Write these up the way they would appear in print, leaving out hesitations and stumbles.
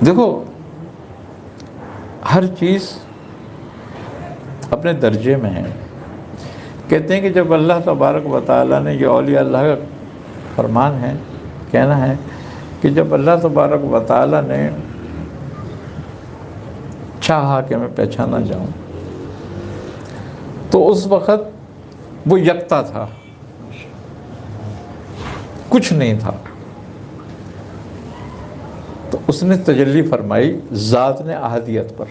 دیکھو ہر چیز اپنے درجے میں ہے. کہتے ہیں کہ جب اللہ تبارک و تعالیٰ نے، یہ اولیاء اللہ کا فرمان ہے، کہنا ہے کہ جب اللہ تبارک و تعالیٰ نے چاہا کہ میں پہچانا جاؤں تو اس وقت وہ یکتا تھا، کچھ نہیں تھا. تو اس نے تجلی فرمائی ذات نے احدیت پر.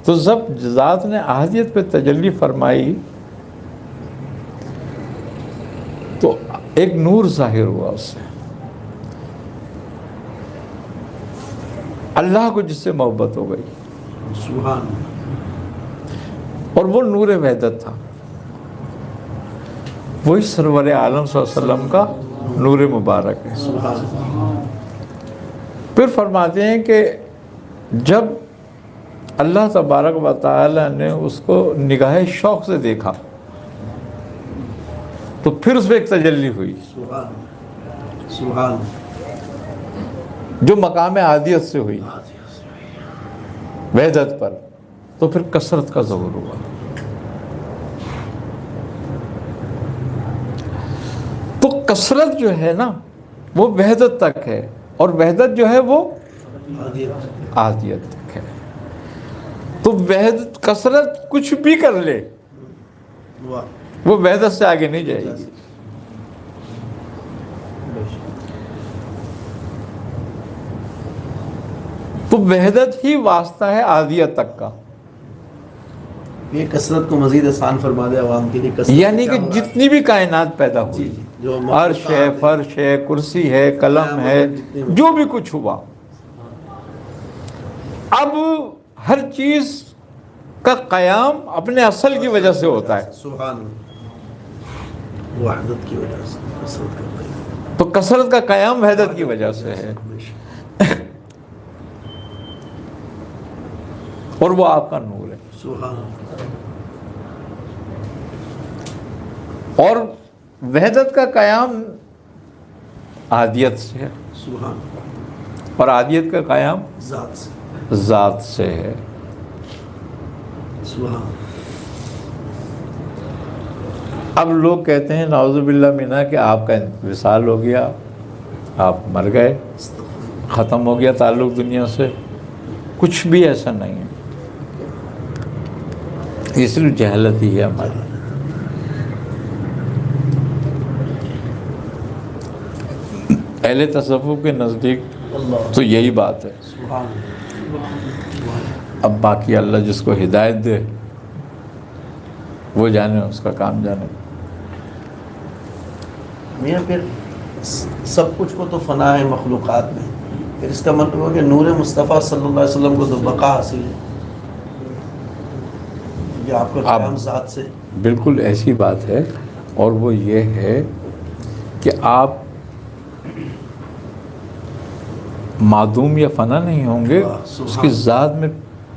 تو جب ذات نے احدیت پہ تجلی فرمائی تو ایک نور ظاہر ہوا اس سے. اللہ کو جس سے محبت ہو گئی، سبحان. اور وہ نور وحدت تھا، وہی سرور عالم صلی اللہ علیہ وسلم کا نور مبارک ہے. پھر فرماتے ہیں کہ جب اللہ تبارک و تعالی نے اس کو نگاہ شوق سے دیکھا تو پھر اس میں ایک تجلی ہوئی سبحان. جو مقام عادیت سے ہوئی وحدت پر، تو پھر کثرت کا ظہور ہوا. تو کثرت جو ہے نا وہ وحدت تک ہے، اور وحدت جو ہے وہ عادیت تک ہے. تو وحدت، کثرت کچھ بھی کر لے وہ وحدت سے آگے نہیں جائے گی. تو وحدت ہی واسطہ ہے عادیت تک کا. یہ کثرت کو مزید آسان فرما دے عوام کے لیے. یعنی کہ جتنی بھی کائنات پیدا ہوئی، عرش ہے، فرش ہے، کرسی ہے، قلم ہے، جو بھی کچھ ہوا، اب ہر چیز کا قیام اپنے اصل کی وجہ سے ہوتا ہے. سبحان. وحدت کی وجہ سے کثرت کا قیام. تو کثرت کا قیام وحدت کی وجہ سے ہے، اور وہ آپ کا نور ہے. سبحان. اور وحدت کا قیام عادیت سے ہے، سبحان. اور عادیت کا قیام ذات سے. ذات سے ہے. سبحان. اب لوگ کہتے ہیں نعوذ باللہ منہ کہ آپ کا وصال ہو گیا، آپ مر گئے، ختم ہو گیا تعلق دنیا سے. کچھ بھی ایسا نہیں ہے، یہ صرف جہالت ہی ہے ہماری. اہل تصوف کے نزدیک تو یہی بات ہے. اب باقی اللہ جس کو ہدایت دے وہ جانے، اس کا کام جانے. میاں پھر سب کچھ کو تو فنا ہے مخلوقات میں، پھر اس کا مطلب ہے کہ نور مصطفیٰ صلی اللہ علیہ وسلم کو تو بقا حاصل ہے. یہ آپ کا قیام ذات سے. بالکل ایسی بات ہے، اور وہ یہ ہے کہ آپ معدوم یا فنا نہیں ہوں گے، اس کی ذات میں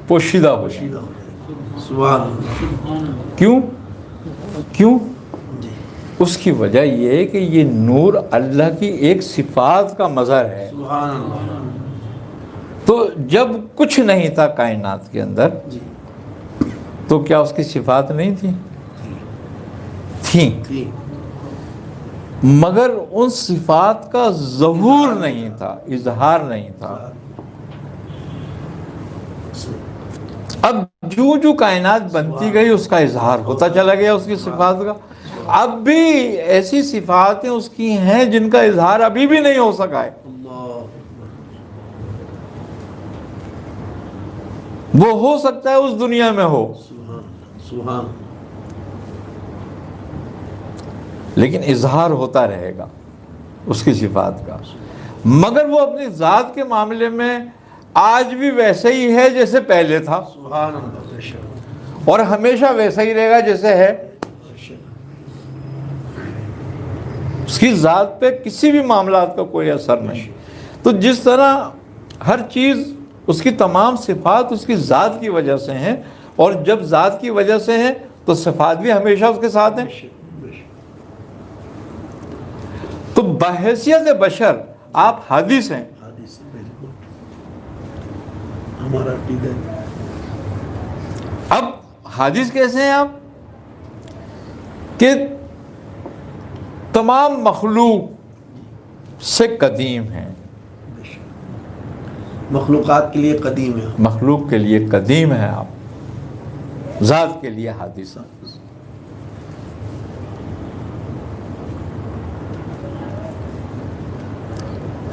پوشیدہ ہو جائیں. سبحان. کیوں؟ اس کی وجہ یہ ہے کہ یہ نور اللہ کی ایک صفات کا مظہر ہے. سبحان اللہ. تو جب کچھ نہیں تھا کائنات کے اندر تو کیا اس کی صفات نہیں تھیں؟ مگر ان صفات کا ظہور نہیں تھا، اظہار نہیں تھا. اب جو کائنات بنتی گئی اس کا اظہار ہوتا چلا گیا اس کی صفات کا. اب بھی ایسی صفاتیں اس کی ہیں جن کا اظہار ابھی بھی نہیں ہو سکا ہے. وہ ہو سکتا ہے اس دنیا میں ہو، سبحان. لیکن اظہار ہوتا رہے گا اس کی صفات کا. مگر وہ اپنی ذات کے معاملے میں آج بھی ویسے ہی ہے جیسے پہلے تھا، سبحان اللہ. اور ہمیشہ ویسا ہی رہے گا جیسے ہے. اس کی ذات پہ کسی بھی معاملات کا کوئی اثر نہیں. تو جس طرح ہر چیز، اس کی تمام صفات اس کی ذات کی وجہ سے ہیں، اور جب ذات کی وجہ سے ہیں تو صفات بھی ہمیشہ اس کے ساتھ ہیں. تو بحیثیت بشر آپ حادث ہیں. حدیث بالکل ہمارا عقیدہ ہے. اب حادث کیسے ہیں آپ کہ تمام مخلوق سے قدیم ہیں. مخلوقات کے لیے قدیم ہے. مخلوق کے لیے قدیم ہے آپ, ذات کے لیے حادث ہیں.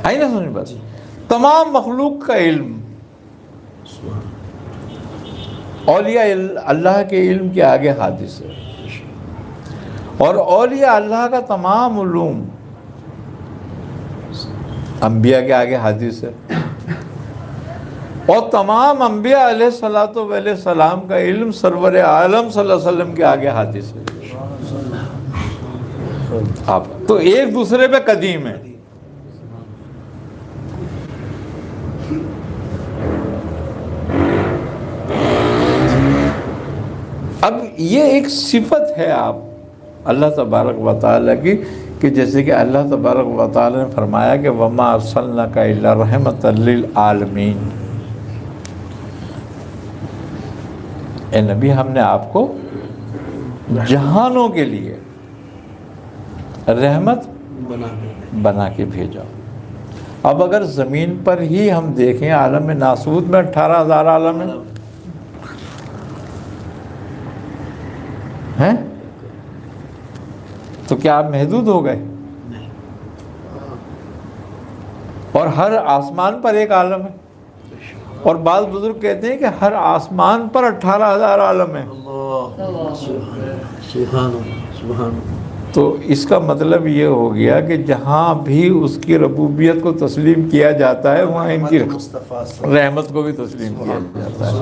آئی نا سمجھ بات. تمام مخلوق کا علم اولیاء اللہ کے علم کے آگے حادث ہے, اور اولیاء اللہ کا تمام علوم انبیاء کے آگے حادث ہے, اور تمام انبیاء علیہ السلام کا علم سرور عالم صلی اللہ علیہ وسلم کے آگے حادث ہے. آپ تو ایک دوسرے پہ قدیم ہے. اب یہ ایک صفت ہے آپ اللہ تبارک و تعالیٰ کی, کہ جیسے کہ اللہ تبارک و تعالیٰ نے فرمایا کہ وَمَا أَرْسَلْنَاكَ إِلَّا رَحْمَةً لِّلْعَالَمِينَ. اے نبی, ہم نے آپ کو جہانوں کے لیے رحمت بنا کے بھیجا. اب اگر زمین پر ہی ہم دیکھیں عالم ناسوت میں 18,000 عالم ہیں, تو کیا آپ محدود ہو گئے؟ اور ہر آسمان پر ایک عالم ہے, اور بعض بزرگ کہتے ہیں کہ ہر آسمان پر 18,000 عالم ہیں. تو اس کا مطلب یہ ہو گیا کہ جہاں بھی اس کی ربوبیت کو تسلیم کیا جاتا ہے وہاں ان کی رحمت کو بھی تسلیم کیا جاتا ہے.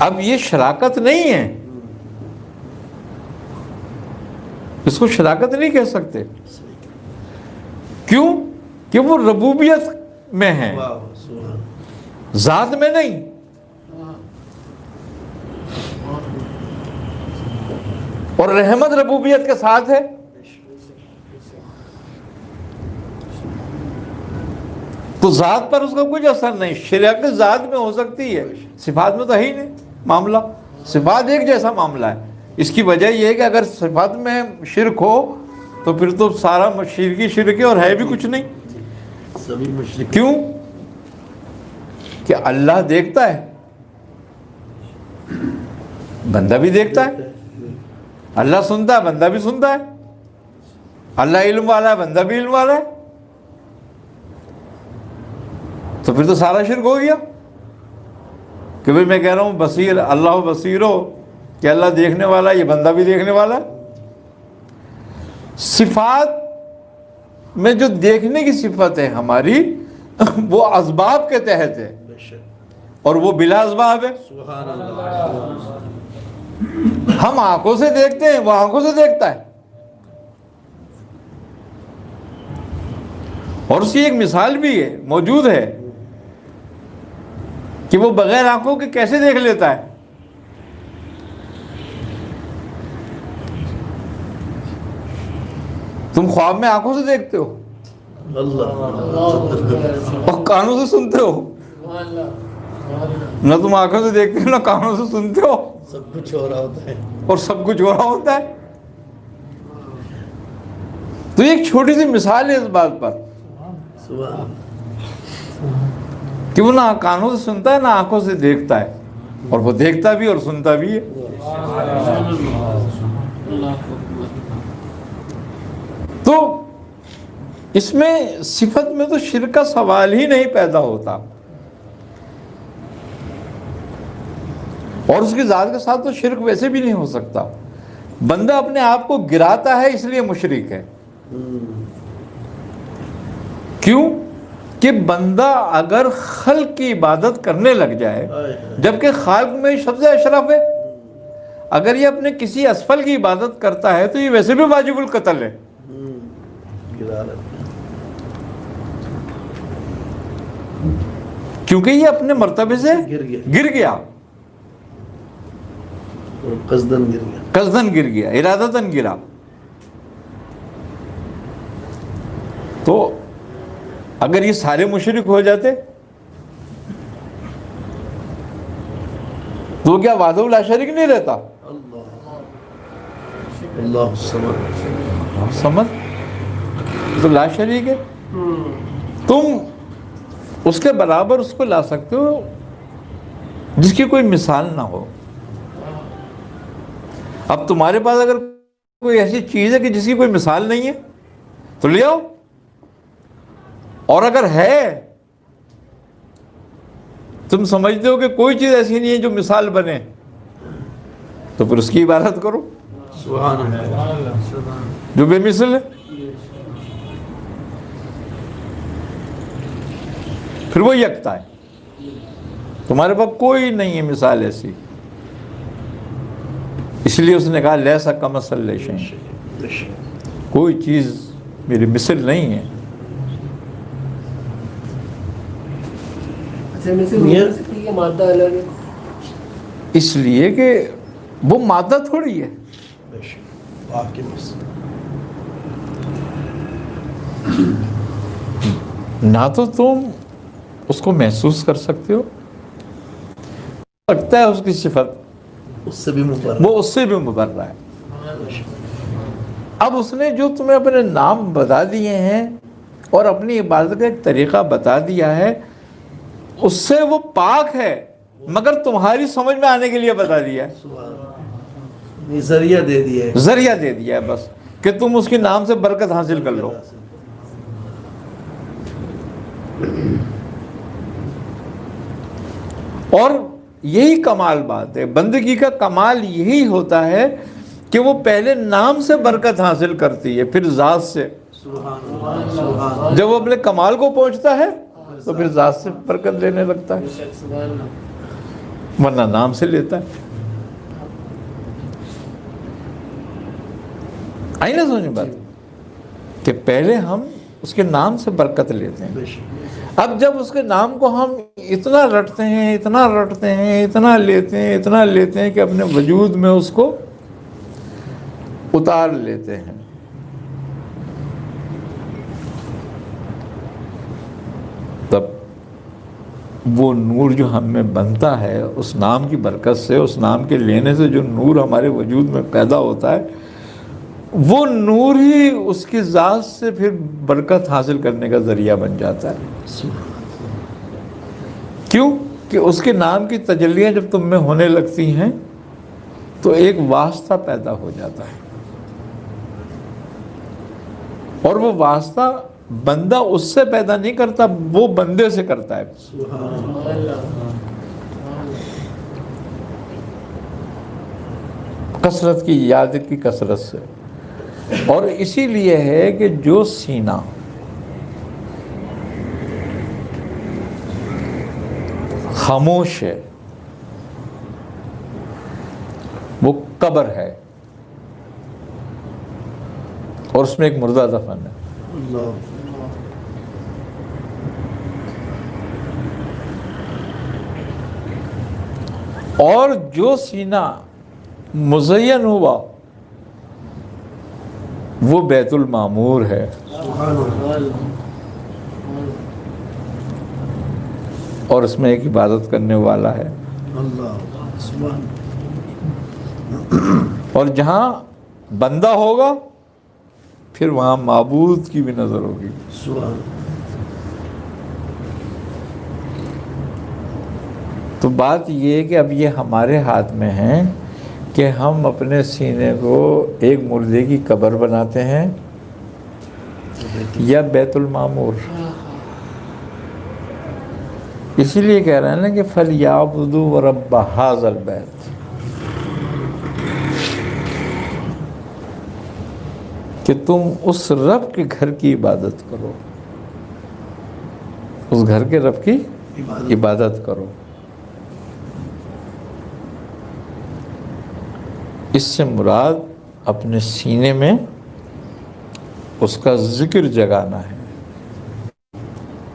اب یہ شراکت نہیں ہے, اس کو شراکت نہیں کہہ سکتے. کیوں؟ کہ وہ ربوبیت میں ہے, ذات میں نہیں. اور رحمت ربوبیت کے ساتھ ہے. تو ذات پر اس کا کچھ اثر نہیں. شراکت ذات میں ہو سکتی ہے, صفات میں تو ہے ہی نہیں معاملہ. صفات ایک جیسا معاملہ ہے. اس کی وجہ یہ ہے کہ اگر صفات میں شرک ہو تو پھر تو سارا شرک ہی شرک ہے اور ہے بھی کچھ نہیں. کیوں؟ کہ اللہ دیکھتا ہے, بندہ بھی دیکھتا ہے. اللہ سنتا ہے, بندہ بھی سنتا ہے. اللہ علم والا ہے, بندہ بھی علم والا ہے. تو پھر تو سارا شرک ہو گیا. کہ بھئی میں کہہ رہا ہوں بصیر, اللہ بصیر ہو, کہ اللہ دیکھنے والا ہے, یہ بندہ بھی دیکھنے والا ہے. صفات میں جو دیکھنے کی صفت ہے ہماری, وہ اسباب کے تحت ہے, اور وہ بلا اسباب ہے. ہم آنکھوں سے دیکھتے ہیں, وہ آنکھوں سے دیکھتا ہے. اور اس کی ایک مثال بھی ہے, موجود ہے, کہ وہ بغیر آنکھوں کے کیسے دیکھ لیتا ہے. تم خواب میں آنکھوں سے دیکھتے ہو اور کانوں سے سنتے ہو. نہ تم آنکھوں سے دیکھتے ہو نہ کانوں سے سنتے ہو, سب کچھ ہو رہا ہوتا ہے اور سب کچھ ہو رہا ہوتا ہے. تو ایک چھوٹی سی مثال ہے اس بات پر کہ وہ نہ کانوں سے سنتا ہے نہ آنکھوں سے دیکھتا ہے, اور وہ دیکھتا بھی اور سنتا بھی ہے. تو اس میں صفت میں تو شرک کا سوال ہی نہیں پیدا ہوتا, اور اس کی ذات کے ساتھ تو شرک ویسے بھی نہیں ہو سکتا. بندہ اپنے آپ کو گراتا ہے اس لیے مشرک ہے. کیوں؟ کہ بندہ اگر خلق کی عبادت کرنے لگ جائے, جبکہ خالق میں سب سے اشرف ہے, اگر یہ اپنے کسی اسفل کی عبادت کرتا ہے تو یہ ویسے بھی واجب القتل ہے. کیونکہ یہ اپنے مرتبے سے گر گیا. قصدن گر گیا. قصدن گر گیا، ارادتاً گرا. تو اگر یہ سارے مشرک ہو جاتے تو کیا وحدہ لا شریک نہیں رہتا؟ اللہ الصمد. سمجھ تو لا شریک ہے. تم اس کے برابر اس کو لا سکتے ہو جس کی کوئی مثال نہ ہو. اب تمہارے پاس اگر کوئی ایسی چیز ہے کہ جس کی کوئی مثال نہیں ہے تو لے آؤ، اور اگر ہے تم سمجھتے ہو کہ کوئی چیز ایسی نہیں ہے جو مثال بنے تو پھر اس کی عبادت کرو سبحان اللہ. جو بے مثل ہے. پھر وہ یکتا ہے، تمہارے پاس کوئی نہیں ہے مثال ایسی. اس لیے اس نے کہا لیسا کمثلہ شیء، کوئی چیز میری مثل نہیں ہے. مادہ الگ ہے اس لیے کہ وہ مادہ تھوڑی ہے. نہ تو تم اس کو محسوس کر سکتے ہو، لگتا ہے اس کی صفت اس سے بھی مبرر، وہ اس سے بھی مبرہ ہے. اب اس نے جو تمہیں اپنے نام بتا دیے ہیں اور اپنی عبادت کا ایک طریقہ بتا دیا ہے، اس سے وہ پاک ہے، مگر تمہاری سمجھ میں آنے کے لیے بتا دیا ہے. یہ ذریعہ دے دیا ہے، ذریعہ دے دیا ہے بس کہ تم اس کے نام سے برکت حاصل کر لو. اور یہی کمال بات ہے، بندگی کا کمال یہی ہوتا ہے کہ وہ پہلے نام سے برکت حاصل کرتی ہے، پھر ذات سے. سبحان اللہ، سبحان اللہ. جب وہ اپنے کمال کو پہنچتا ہے تو پھر ذات سے برکت لینے لگتا ہے، ورنہ نام سے لیتا ہے. آئی نا سمجھ بات کہ پہلے ہم اس کے نام سے برکت لیتے ہیں. اب جب اس کے نام کو ہم اتنا رٹتے ہیں، اتنا رٹتے ہیں، اتنا لیتے ہیں، اتنا لیتے ہیں کہ اپنے وجود میں اس کو اتار لیتے ہیں، تب وہ نور جو ہم میں بنتا ہے اس نام کی برکت سے، اس نام کے لینے سے جو نور ہمارے وجود میں پیدا ہوتا ہے، وہ نور ہی اس کی ذات سے پھر برکت حاصل کرنے کا ذریعہ بن جاتا ہے. کیوں کہ اس کے نام کی تجلیاں جب تم میں ہونے لگتی ہیں تو ایک واسطہ پیدا ہو جاتا ہے، اور وہ واسطہ بندہ اس سے پیدا نہیں کرتا، وہ بندے سے کرتا ہے. کثرت کی یاد کی کثرت سے. اور اسی لیے ہے کہ جو سینہ خاموش ہے وہ قبر ہے، اور اس میں ایک مردہ دفن ہے. اور جو سینہ مزین ہوا وہ بیت المعمور ہے. اور اس میں ایک عبادت کرنے والا ہے. اور جہاں بندہ ہوگا پھر وہاں معبود کی بھی نظر ہوگی. تو بات یہ ہے کہ اب یہ ہمارے ہاتھ میں ہے کہ ہم اپنے سینے کو ایک مردے کی قبر بناتے ہیں یا بیت المعمور. اسی لیے کہہ رہے ہیں نا کہ فَلْيَعْبُدُوا رَبَّ هَذَا الْبَيْتِ، کہ تم اس رب کے گھر کی عبادت کرو، اس گھر کے رب کی عبادت کرو. اس سے مراد اپنے سینے میں اس کا ذکر جگانا ہے.